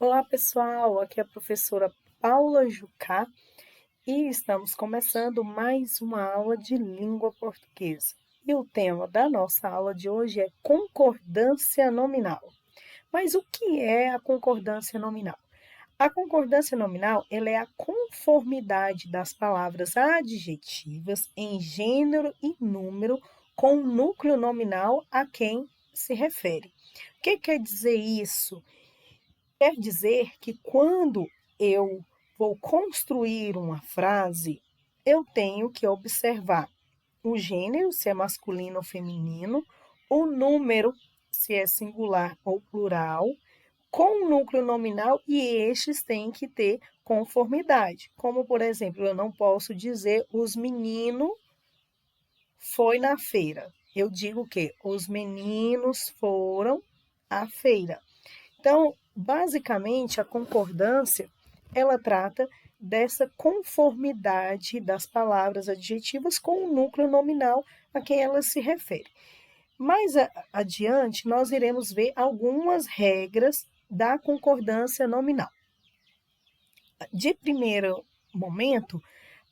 Olá, pessoal. Aqui é a professora Paula Jucá e estamos começando mais uma aula de língua portuguesa. E o tema da nossa aula de hoje é concordância nominal. Mas o que é a concordância nominal? A concordância nominal, ela é a conformidade das palavras adjetivas em gênero e número com o núcleo nominal a quem se refere. O que quer dizer isso? Quer dizer que quando eu vou construir uma frase, eu tenho que observar o gênero, se é masculino ou feminino, o número, se é singular ou plural, com o núcleo nominal e estes têm que ter conformidade. Como, por exemplo, eu não posso dizer os meninos foi na feira. Eu digo que os meninos foram à feira. Então, basicamente, a concordância, ela trata dessa conformidade das palavras adjetivas com o núcleo nominal a quem elas se referem. Mais adiante, nós iremos ver algumas regras da concordância nominal. De primeiro momento,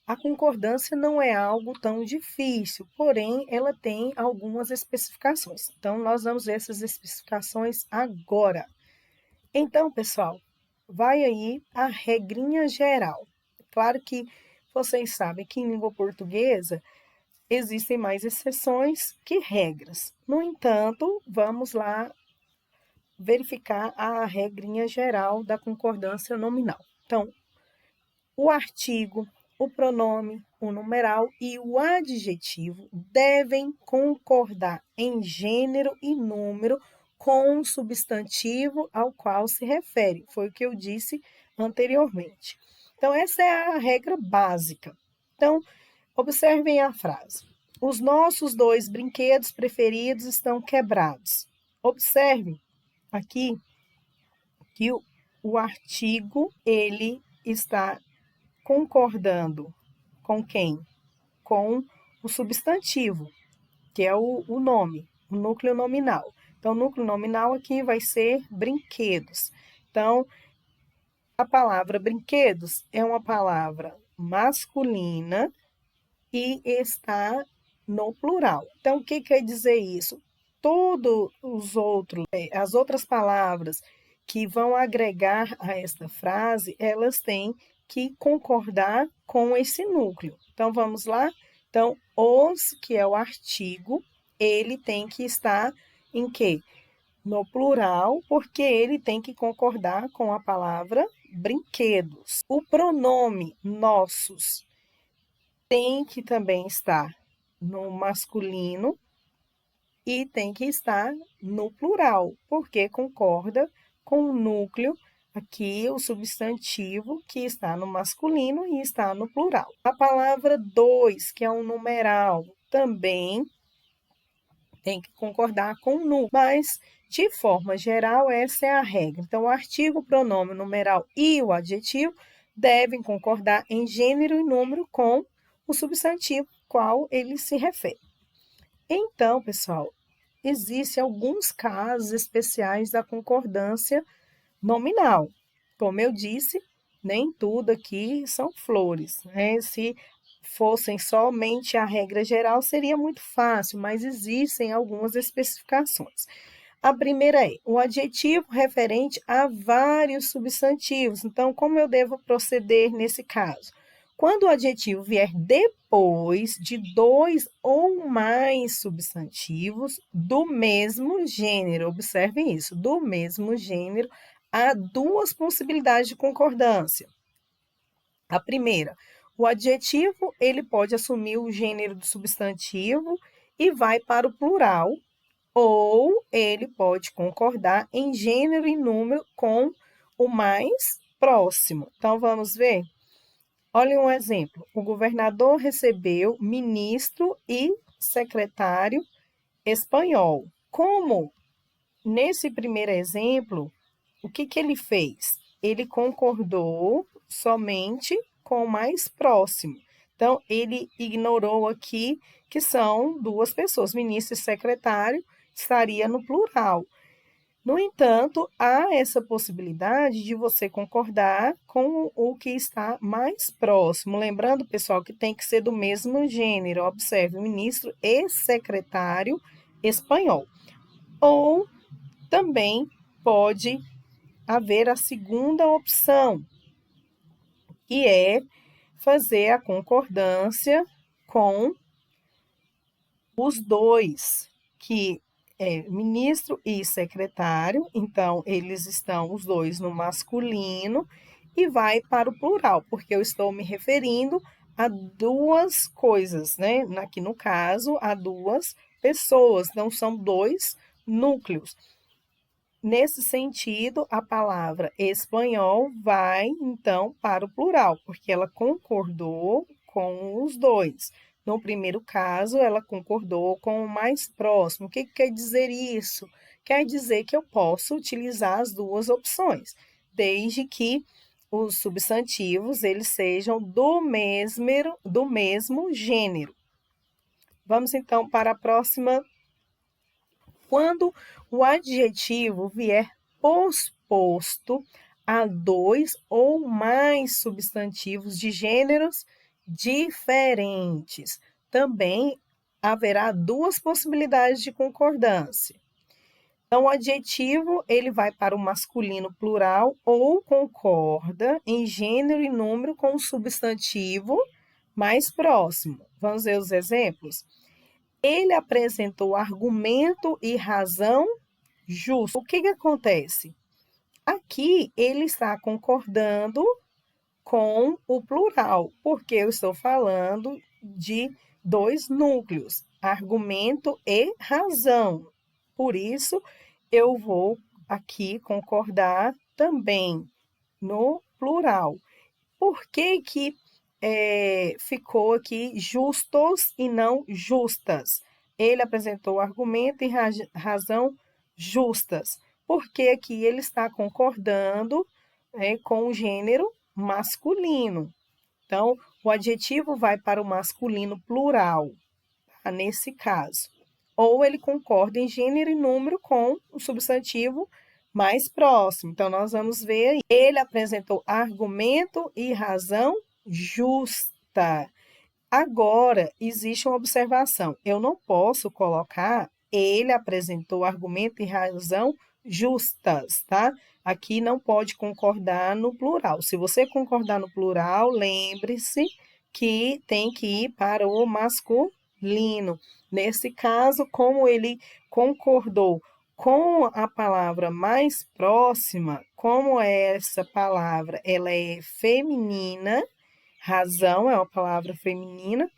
a concordância não é algo tão difícil, porém, ela tem algumas especificações. Então, nós vamos ver essas especificações agora. Então, pessoal, vai aí a regrinha geral. Claro que vocês sabem que em língua portuguesa existem mais exceções que regras. No entanto, vamos lá verificar a regrinha geral da concordância nominal. Então, o artigo, o pronome, o numeral e o adjetivo devem concordar em gênero e número com o substantivo ao qual se refere. Foi o que eu disse anteriormente. Então, essa é a regra básica. Então, observem a frase. Os nossos dois brinquedos preferidos estão quebrados. Observem aqui que o artigo, ele está concordando com quem? Com o substantivo, que é o nome, o núcleo nominal. Então, o núcleo nominal aqui vai ser brinquedos. Então, a palavra brinquedos é uma palavra masculina e está no plural. Então, o que quer dizer isso? Todos os outros, as outras palavras que vão agregar a esta frase, elas têm que concordar com esse núcleo. Então, vamos lá? Então, os, que é o artigo, ele tem que estar em quê? No plural, porque ele tem que concordar com a palavra brinquedos. O pronome nossos tem que também estar no masculino e tem que estar no plural, porque concorda com o núcleo aqui, o substantivo que está no masculino e está no plural. A palavra dois, que é um numeral, também tem que concordar com o núcleo, mas de forma geral, essa é a regra. Então, o artigo, o pronome, o numeral e o adjetivo devem concordar em gênero e número com o substantivo qual ele se refere. Então, pessoal, existem alguns casos especiais da concordância nominal. Como eu disse, nem tudo aqui são flores, né? Se fossem somente a regra geral, seria muito fácil, mas existem algumas especificações. A primeira é o adjetivo referente a vários substantivos. Então, como eu devo proceder nesse caso? Quando o adjetivo vier depois de dois ou mais substantivos do mesmo gênero, observem isso, do mesmo gênero, há duas possibilidades de concordância. A primeira, o adjetivo, ele pode assumir o gênero do substantivo e vai para o plural, ou ele pode concordar em gênero e número com o mais próximo. Então, vamos ver? Olha um exemplo. O governador recebeu ministro e secretário espanhol. Como nesse primeiro exemplo, o que ele fez? Ele concordou somente com o mais próximo. Então, ele ignorou aqui que são duas pessoas, ministro e secretário, estaria no plural. No entanto, há essa possibilidade de você concordar com o que está mais próximo. Lembrando, pessoal, que tem que ser do mesmo gênero. Observe, ministro e secretário espanhol. Ou também pode haver a segunda opção, que é fazer a concordância com os dois, que é ministro e secretário, então eles estão os dois no masculino e vai para o plural, porque eu estou me referindo a duas coisas, né? Aqui no caso, a duas pessoas, não são dois núcleos. Nesse sentido, a palavra espanhol vai, então, para o plural, porque ela concordou com os dois. No primeiro caso, ela concordou com o mais próximo. O que quer dizer isso? Quer dizer que eu posso utilizar as duas opções, desde que os substantivos eles sejam do mesmo gênero. Vamos então para a próxima. Quando o adjetivo vier posposto a dois ou mais substantivos de gêneros diferentes, também haverá duas possibilidades de concordância. Então, o adjetivo ele vai para o masculino plural ou concorda em gênero e número com o substantivo mais próximo. Vamos ver os exemplos? Ele apresentou argumento e razão justo. O que acontece? Aqui ele está concordando com o plural, porque eu estou falando de dois núcleos, argumento e razão. Por isso, eu vou aqui concordar também no plural. Por que ficou aqui justos e não justas? Ele apresentou argumento e razão justas, porque aqui ele está concordando com o gênero masculino. Então, o adjetivo vai para o masculino plural, tá? Nesse caso. Ou ele concorda em gênero e número com o substantivo mais próximo. Então, nós vamos ver aí. Ele apresentou argumento e razão justa. Agora, existe uma observação. Eu não posso colocar ele apresentou argumento e razão justas, tá? Aqui não pode concordar no plural. Se você concordar no plural, lembre-se que tem que ir para o masculino. Nesse caso, como ele concordou com a palavra mais próxima, como essa palavra ela é feminina, razão é uma palavra feminina,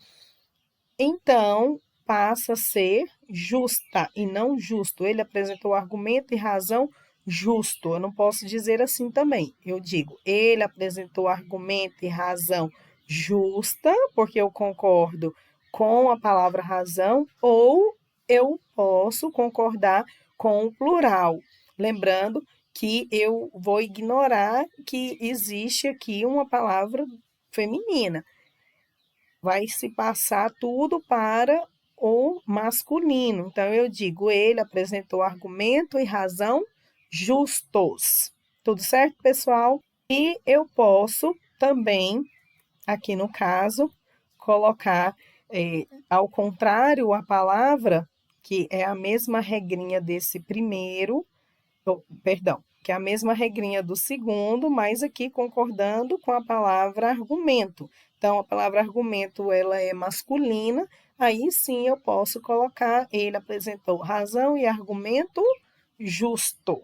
então passa a ser justa e não justo. Ele apresentou argumento e razão justo. Eu não posso dizer assim também. Eu digo, ele apresentou argumento e razão justa, porque eu concordo com a palavra razão, ou eu posso concordar com o plural. Lembrando que eu vou ignorar que existe aqui uma palavra feminina. Vai se passar tudo para o masculino. Então, eu digo, ele apresentou argumento e razão justos. Tudo certo, pessoal? E eu posso também, aqui no caso, colocar ao contrário a palavra, que é a mesma regrinha desse primeiro, perdão, que é a mesma regrinha do segundo, mas aqui concordando com a palavra argumento. Então, a palavra argumento, ela é masculina, aí sim eu posso colocar, ele apresentou razão e argumento justo.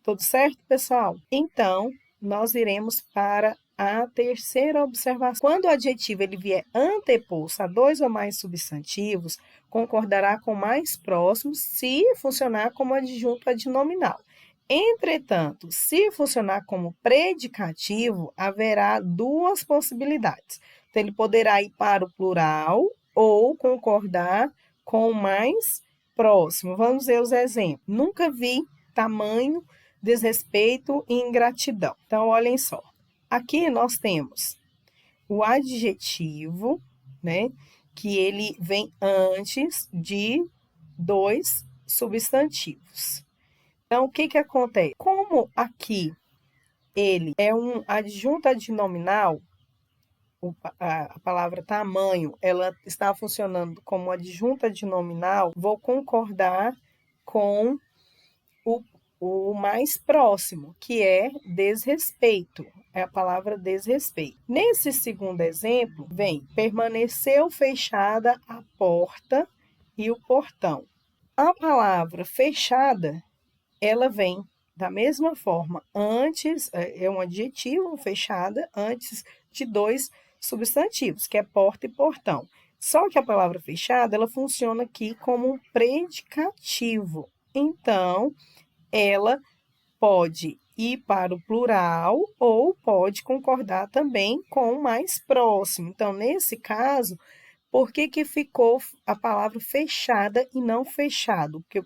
Tudo certo, pessoal? Então, nós iremos para a terceira observação. Quando o adjetivo ele vier anteposto a dois ou mais substantivos, concordará com o mais próximos se funcionar como adjunto adnominal. Entretanto, se funcionar como predicativo, haverá duas possibilidades. Então, ele poderá ir para o plural ou concordar com o mais próximo. Vamos ver os exemplos. Nunca vi tamanho desrespeito e ingratidão. Então, olhem só. Aqui nós temos o adjetivo, né, que ele vem antes de dois substantivos. Então, o que que acontece? Como aqui ele é um adjunto adnominal, a palavra tamanho, ela está funcionando como adjunto adnominal, vou concordar com o, o mais próximo, que é desrespeito. É a palavra desrespeito. Nesse segundo exemplo, vem permaneceu fechada a porta e o portão. A palavra fechada, ela vem da mesma forma, antes, é um adjetivo fechada, antes de dois substantivos, que é porta e portão. Só que a palavra fechada, ela funciona aqui como um predicativo. Então, ela pode ir para o plural ou pode concordar também com o mais próximo. Então, nesse caso, por que que ficou a palavra fechada e não fechado? Porque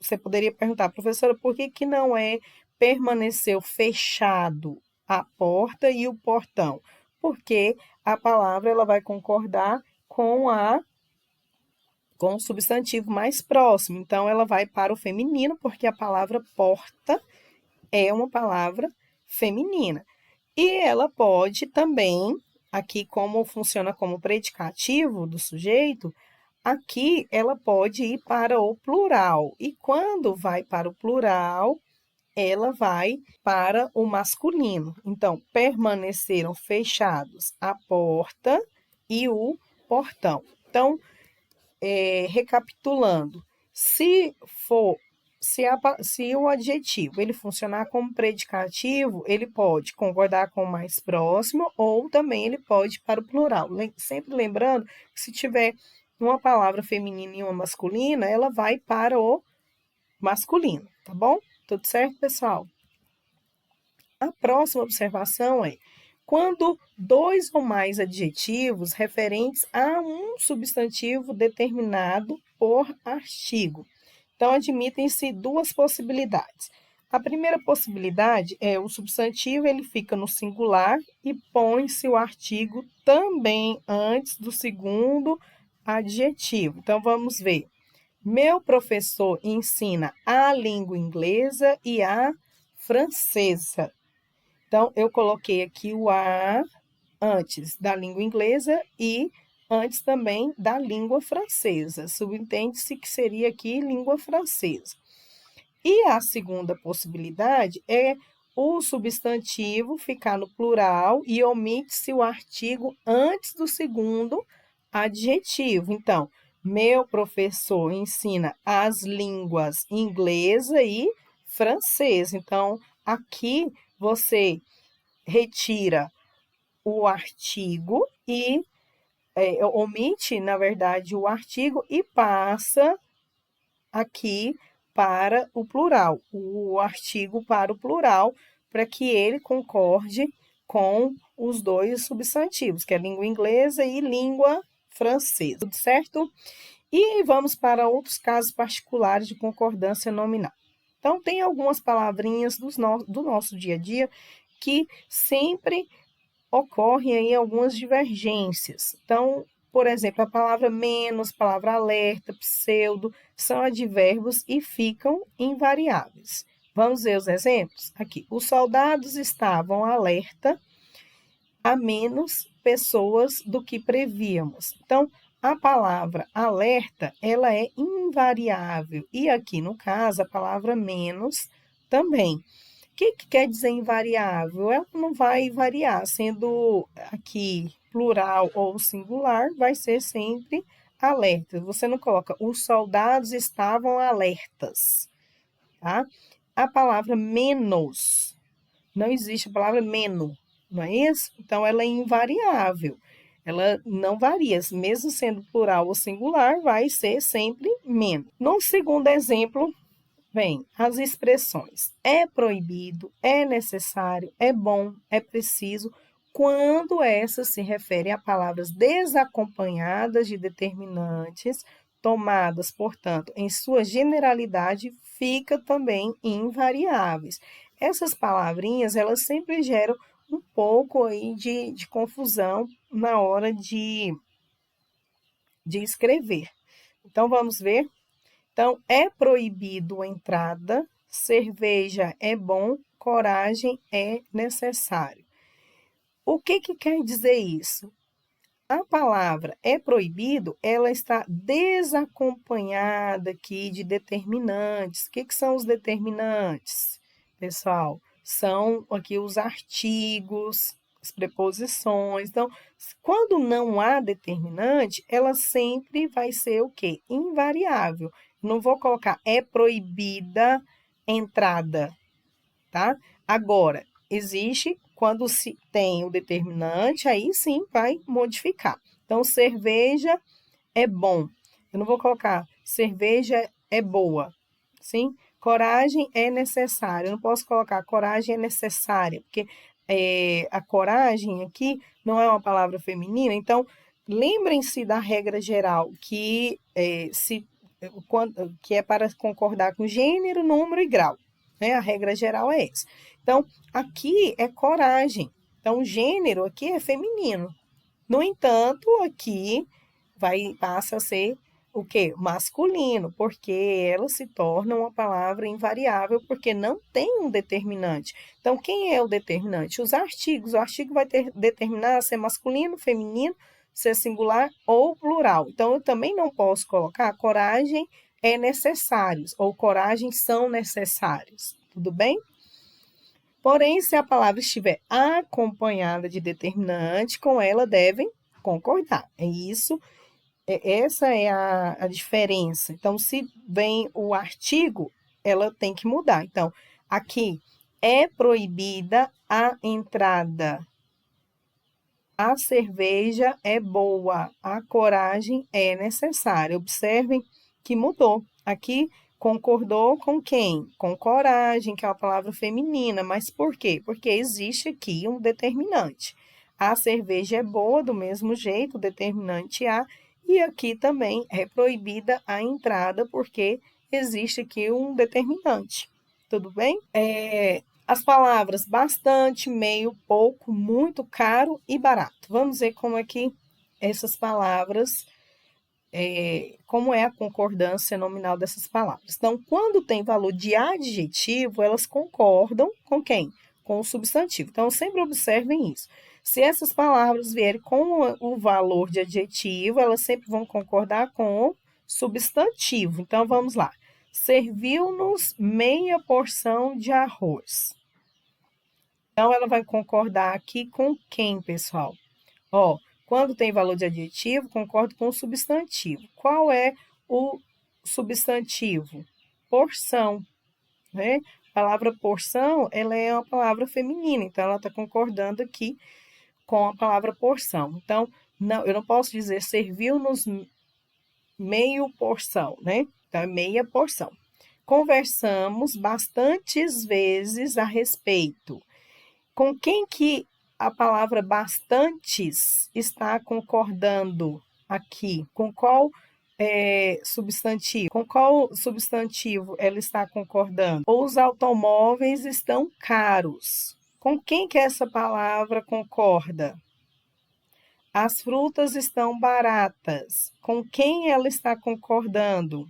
você poderia perguntar, professora, por que que não permaneceu fechado a porta e o portão? Porque a palavra ela vai concordar com o substantivo mais próximo. Então, ela vai para o feminino, porque a palavra porta é uma palavra feminina. E ela pode também, aqui como funciona como predicativo do sujeito, aqui ela pode ir para o plural. E quando vai para o plural, ela vai para o masculino. Então, permaneceram fechados a porta e o portão. Então, recapitulando, se for se o adjetivo ele funcionar como predicativo, ele pode concordar com o mais próximo ou também ele pode ir para o plural. Sempre lembrando que se tiver uma palavra feminina e uma masculina, ela vai para o masculino, tá bom? Tudo certo, pessoal? A próxima observação é: quando dois ou mais adjetivos referentes a um substantivo determinado por artigo. Então, admitem-se duas possibilidades. A primeira possibilidade é o substantivo, ele fica no singular e põe-se o artigo também antes do segundo adjetivo. Então, vamos ver. Meu professor ensina a língua inglesa e a francesa. Então, eu coloquei aqui o a antes da língua inglesa e antes também da língua francesa. Subentende-se que seria aqui língua francesa. E a segunda possibilidade é o substantivo ficar no plural e omite-se o artigo antes do segundo adjetivo. Então, meu professor ensina as línguas inglesa e francesa. Então, aqui você retira o artigo e omite, na verdade, o artigo e passa aqui para o plural, o artigo para o plural, para que ele concorde com os dois substantivos, que é língua inglesa e língua francesa, tudo certo? E vamos para outros casos particulares de concordância nominal. Então, tem algumas palavrinhas do nosso dia a dia que sempre ocorrem aí algumas divergências. Então, por exemplo, a palavra menos, palavra alerta, pseudo, são advérbios e ficam invariáveis. Vamos ver os exemplos? Aqui, os soldados estavam alerta a menos pessoas do que prevíamos. Então, a palavra alerta, ela é invariável. E aqui, no caso, a palavra menos também. O que quer dizer invariável? Ela não vai variar, sendo aqui plural ou singular, vai ser sempre alerta. Você não coloca os soldados estavam alertas, tá? A palavra menos, não existe a palavra menos, não é isso? Então, ela é invariável. Ela não varia, mesmo sendo plural ou singular, vai ser sempre menos. No segundo exemplo, vem as expressões é proibido, é necessário, é bom, é preciso, quando essas se referem a palavras desacompanhadas de determinantes, tomadas, portanto, em sua generalidade, fica também invariáveis. Essas palavrinhas, elas sempre geram um pouco aí de confusão na hora de escrever. Então, vamos ver. Então, é proibido a entrada cerveja é bom, coragem é necessário. O que quer dizer isso? A palavra é proibido, ela está desacompanhada aqui de determinantes. O que são os determinantes, pessoal? São aqui os artigos, as preposições. Então, quando não há determinante, ela sempre vai ser o quê? Invariável. Não vou colocar é proibida entrada, tá? Agora, existe quando se tem o determinante, aí sim vai modificar. Então, cerveja é bom. Eu não vou colocar cerveja é boa, sim? Coragem é necessária. Eu não posso colocar coragem é necessária, porque a coragem aqui não é uma palavra feminina. Então, lembrem-se da regra geral, que é para concordar com gênero, número e grau. Né? A regra geral é essa. Então, aqui é coragem. Então, o gênero aqui é feminino. No entanto, aqui passa a ser o quê? Masculino, porque ela se torna uma palavra invariável, porque não tem um determinante. Então, quem é o determinante? Os artigos. O artigo vai determinar se é masculino, feminino, se é singular ou plural. Então, eu também não posso colocar coragem é necessários ou coragem são necessários. Tudo bem? Porém, se a palavra estiver acompanhada de determinante, com ela devem concordar. Essa é a diferença. Então, se vem o artigo, ela tem que mudar. Então, aqui é proibida a entrada. A cerveja é boa, a coragem é necessária. Observem que mudou. Aqui concordou com quem? Com coragem, que é uma palavra feminina. Mas por quê? Porque existe aqui um determinante. A cerveja é boa do mesmo jeito, o determinante A, e aqui também é proibida a entrada, porque existe aqui um determinante. Tudo bem? As palavras bastante, meio, pouco, muito, caro e barato. Vamos ver como é que essas palavras, como é a concordância nominal dessas palavras. Então, quando tem valor de adjetivo, elas concordam com quem? Com o substantivo. Então, sempre observem isso. Se essas palavras vierem com o valor de adjetivo, elas sempre vão concordar com o substantivo. Então, vamos lá. Serviu-nos meia porção de arroz. Então, ela vai concordar aqui com quem, pessoal? Ó, quando tem valor de adjetivo, concordo com o substantivo. Qual é o substantivo? Porção, né? A palavra porção, ela é uma palavra feminina, então ela está concordando aqui com a palavra porção. Então, não, eu não posso dizer serviu-nos meio porção, né? Então, é meia porção. Conversamos bastantes vezes a respeito. Com quem que a palavra bastantes está concordando aqui? Com qual substantivo? Com qual substantivo ela está concordando? Os automóveis estão caros. Com quem que essa palavra concorda? As frutas estão baratas. Com quem ela está concordando?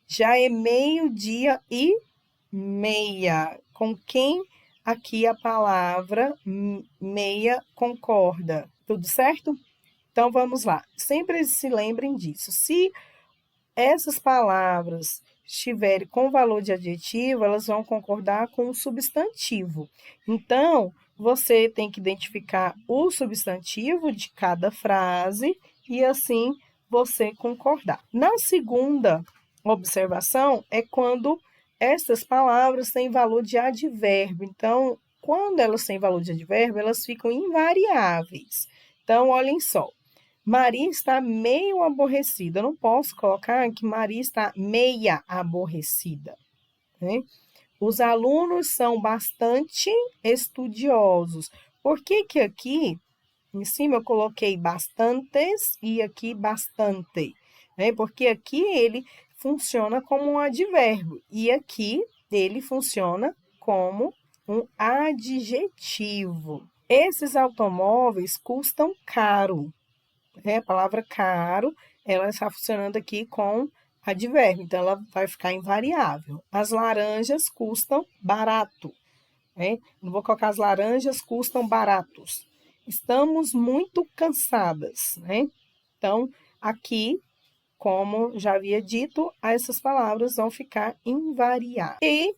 Já é meio-dia e meia. Com quem aqui a palavra meia concorda? Tudo certo? Então vamos lá. Sempre se lembrem disso. Se essas palavras estiverem com valor de adjetivo, elas vão concordar com o substantivo. Então, você tem que identificar o substantivo de cada frase e assim você concordar. Na segunda observação é quando essas palavras têm valor de advérbio. Então, quando elas têm valor de advérbio, elas ficam invariáveis. Então, olhem só. Maria está meio aborrecida. Eu não posso colocar que Maria está meia aborrecida, né? Os alunos são bastante estudiosos. Por que que aqui em cima eu coloquei bastantes e aqui bastante, né? Porque aqui ele funciona como um advérbio e aqui ele funciona como um adjetivo. Esses automóveis custam caro, né? A palavra caro, ela está funcionando aqui com advérbio, então ela vai ficar invariável. As laranjas custam barato, né? Não vou colocar as laranjas custam baratos. Estamos muito cansadas, né? Então, aqui, como já havia dito, essas palavras vão ficar invariáveis. E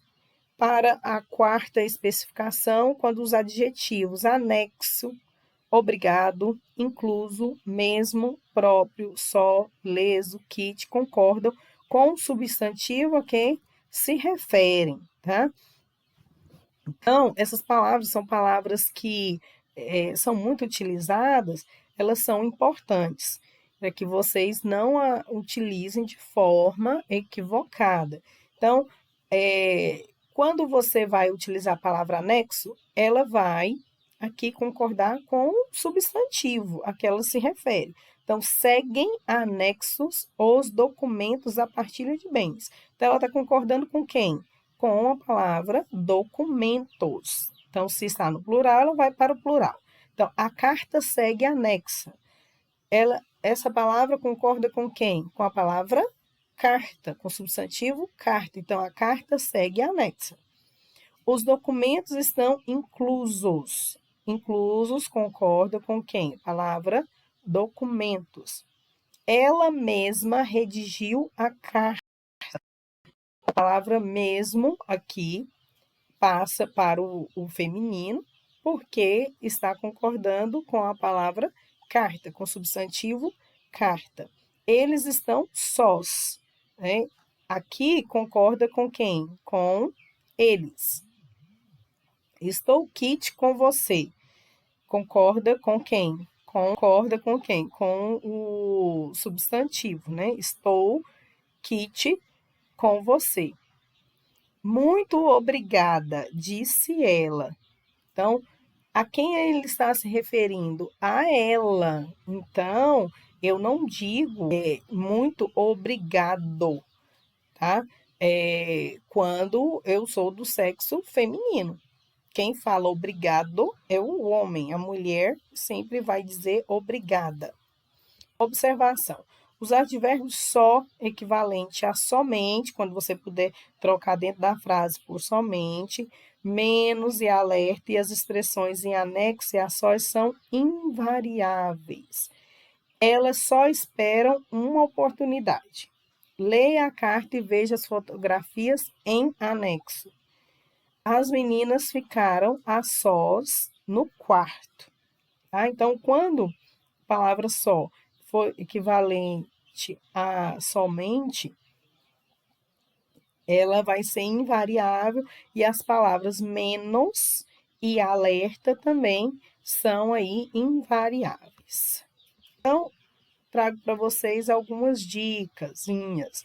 para a quarta especificação, quando os adjetivos anexo, obrigado, incluso, mesmo, próprio, só, leso, kit concordam com o substantivo a quem se referem, tá? Então, essas palavras são palavras que são muito utilizadas, elas são importantes, para que vocês não a utilizem de forma equivocada. Então, quando você vai utilizar a palavra anexo, ela vai aqui concordar com o substantivo a que ela se refere. Então, seguem anexos os documentos à partilha de bens. Então, ela está concordando com quem? Com a palavra documentos. Então, se está no plural, ela vai para o plural. Então, a carta segue anexa. Essa palavra concorda com quem? Com a palavra carta, com o substantivo carta. Então, a carta segue anexa. Os documentos estão inclusos. Inclusos concorda com quem? A palavra documentos. Ela mesma redigiu a carta. A palavra mesmo aqui passa para o feminino, porque está concordando com a palavra carta, com o substantivo carta. Eles estão sós, né? Aqui concorda com quem? Com eles. Estou kit com você. Concorda com quem? Concorda com quem? Com o substantivo, né? Estou kit com você. Muito obrigada, disse ela. Então, a quem ele está se referindo? A ela. Então, eu não digo muito obrigado, tá? Quando eu sou do sexo feminino. Quem fala obrigado é o homem. A mulher sempre vai dizer obrigada. Observação. Os advérbios só equivalente a somente, quando você puder trocar dentro da frase por somente, menos e alerta, e as expressões em anexo e a sós são invariáveis. Elas só esperam uma oportunidade. Leia a carta e veja as fotografias em anexo. As meninas ficaram a sós no quarto. Tá? Então, quando a palavra só for equivalente a somente, ela vai ser invariável e as palavras menos e alerta também são aí invariáveis. Então, trago para vocês algumas dicasinhas.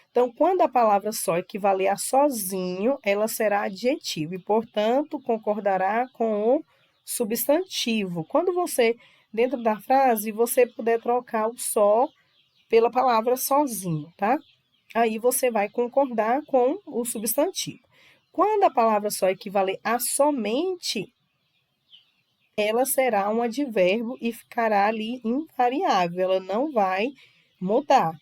Então, quando a palavra só equivaler a sozinho, ela será adjetivo e, portanto, concordará com o substantivo. Quando você, dentro da frase, você puder trocar o só pela palavra sozinho, tá? Aí você vai concordar com o substantivo. Quando a palavra só equivaler a somente, ela será um advérbio e ficará ali invariável, ela não vai mudar.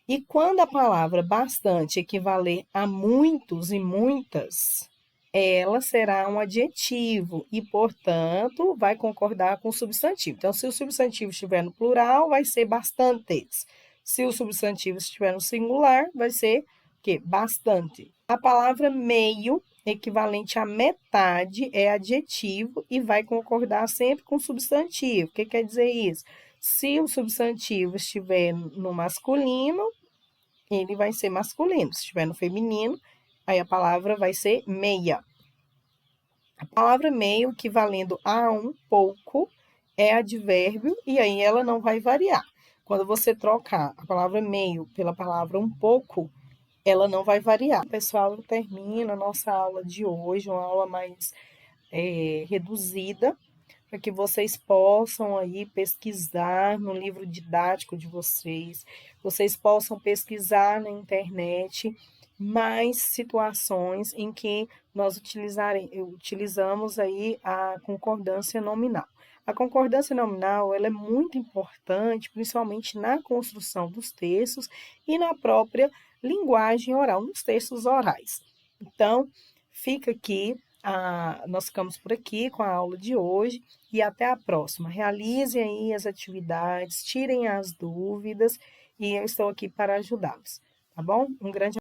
E quando a palavra bastante equivaler a muitos e muitas, ela será um adjetivo e, portanto, vai concordar com o substantivo. Então, se o substantivo estiver no plural, vai ser bastantes. Se o substantivo estiver no singular, vai ser o quê? Bastante. A palavra meio, equivalente a metade, é adjetivo e vai concordar sempre com o substantivo. O que quer dizer isso? Se o substantivo estiver no masculino, ele vai ser masculino. Se estiver no feminino, aí a palavra vai ser meia. A palavra meio, equivalendo a um pouco, é advérbio e aí ela não vai variar. Quando você trocar a palavra meio pela palavra um pouco, ela não vai variar. Pessoal, termina a nossa aula de hoje, uma aula mais reduzida, para que vocês possam aí pesquisar no livro didático de vocês possam pesquisar na internet mais situações em que nós utilizamos aí a concordância nominal. A concordância nominal ela é muito importante, principalmente na construção dos textos e na própria linguagem oral, nos textos orais. Então, fica aqui, nós ficamos por aqui com a aula de hoje e até a próxima. Realizem aí as atividades, tirem as dúvidas e eu estou aqui para ajudá-los, tá bom? Um grande